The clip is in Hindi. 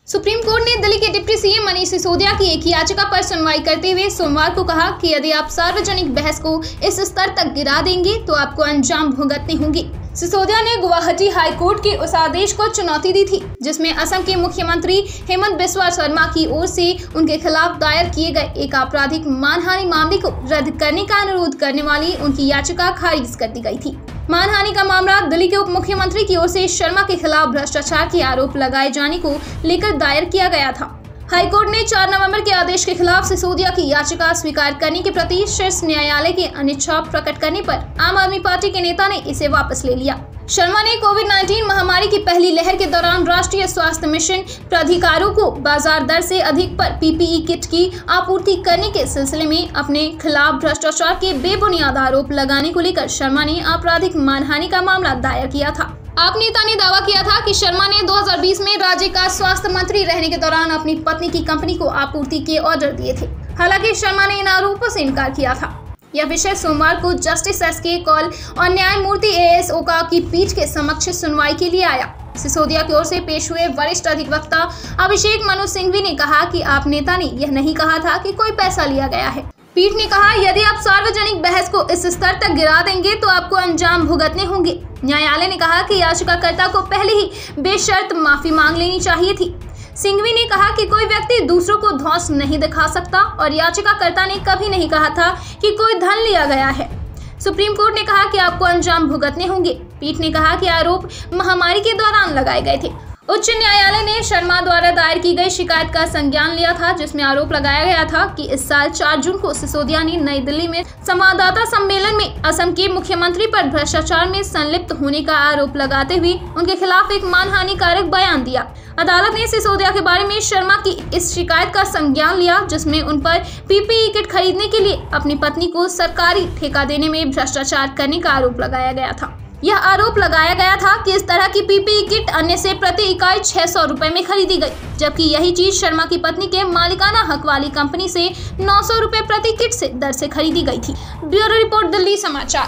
सुप्रीम कोर्ट ने दिल्ली के डिप्टी सीएम मनीष सिसोदिया की एक याचिका पर सुनवाई करते हुए सोमवार को कहा कि यदि आप सार्वजनिक बहस को इस स्तर तक गिरा देंगे तो आपको अंजाम भुगतने होंगे। सिसोदिया ने गुवाहाटी हाई कोर्ट के उस आदेश को चुनौती दी थी जिसमें असम के मुख्यमंत्री हेमंत बिस्वा शर्मा की ओर से उनके खिलाफ दायर किए गए एक आपराधिक मानहानि मामले को रद्द करने का अनुरोध करने वाली उनकी याचिका खारिज कर दी गई थी। मानहानि का मामला दिल्ली के उप मुख्यमंत्री की ओर से शर्मा के खिलाफ भ्रष्टाचार के आरोप लगाए जाने को लेकर दायर किया गया था। हाईकोर्ट ने 4 नवंबर के आदेश के खिलाफ सिसोदिया की याचिका स्वीकार करने के प्रति शीर्ष न्यायालय की अनिच्छा प्रकट करने पर आम आदमी पार्टी के नेता ने इसे वापस ले लिया। शर्मा ने कोविड-19 महामारी की पहली लहर के दौरान राष्ट्रीय स्वास्थ्य मिशन प्राधिकारों को बाजार दर से अधिक पर पीपीई किट की आपूर्ति करने के सिलसिले में अपने खिलाफ भ्रष्टाचार के बेबुनियाद आरोप लगाने को लेकर शर्मा ने आपराधिक मानहानि का मामला दायर किया था। आप नेता ने दावा किया था कि शर्मा ने 2020 में राज्य का स्वास्थ्य मंत्री रहने के दौरान अपनी पत्नी की कंपनी को आपूर्ति के ऑर्डर दिए थे। हालांकि शर्मा ने इन आरोपों से इनकार किया था। यह विषय सोमवार को जस्टिस एस.के. कौल और न्यायमूर्ति ए.एस. ओका की पीठ के समक्ष सुनवाई के लिए आया। सिसोदिया की ओर से पेश हुए वरिष्ठ अधिवक्ता अभिषेक मनु सिंघवी ने कहा कि आप नेता ने यह नहीं कहा था कि कोई पैसा लिया गया है। पीठ ने कहा, यदि आप सार्वजनिक बहस को इस स्तर तक गिरा देंगे तो आपको अंजाम भुगतने होंगे। न्यायालय ने कहा कि याचिकाकर्ता को पहले ही बेशर्त माफी मांग लेनी चाहिए थी। सिंघवी ने कहा कि कोई व्यक्ति दूसरों को धौंस नहीं दिखा सकता और याचिकाकर्ता ने कभी नहीं कहा था कि कोई धन लिया गया है। सुप्रीम कोर्ट ने कहा कि आपको अंजाम भुगतने होंगे। पीठ ने कहा कि आरोप महामारी के दौरान लगाए गए थे। उच्च न्यायालय ने शर्मा द्वारा दायर की गई शिकायत का संज्ञान लिया था जिसमें आरोप लगाया गया था कि इस साल 4 जून को सिसोदिया ने नई दिल्ली में संवाददाता सम्मेलन में असम के मुख्यमंत्री पर भ्रष्टाचार में संलिप्त होने का आरोप लगाते हुए उनके खिलाफ एक मानहानिकारक बयान दिया। अदालत ने सिसोदिया के बारे में शर्मा की इस शिकायत का संज्ञान लिया जिसमें उन पर पीपीई किट खरीदने के लिए अपनी पत्नी को सरकारी ठेका देने में भ्रष्टाचार करने का आरोप लगाया गया था। यह आरोप लगाया गया था कि इस तरह की पीपीई किट अन्य से प्रति इकाई 600 रुपए में खरीदी गई, जबकि यही चीज शर्मा की पत्नी के मालिकाना हक वाली कंपनी से 900 रुपए प्रति किट से दर से खरीदी गई थी। ब्यूरो रिपोर्ट, दिल्ली समाचार।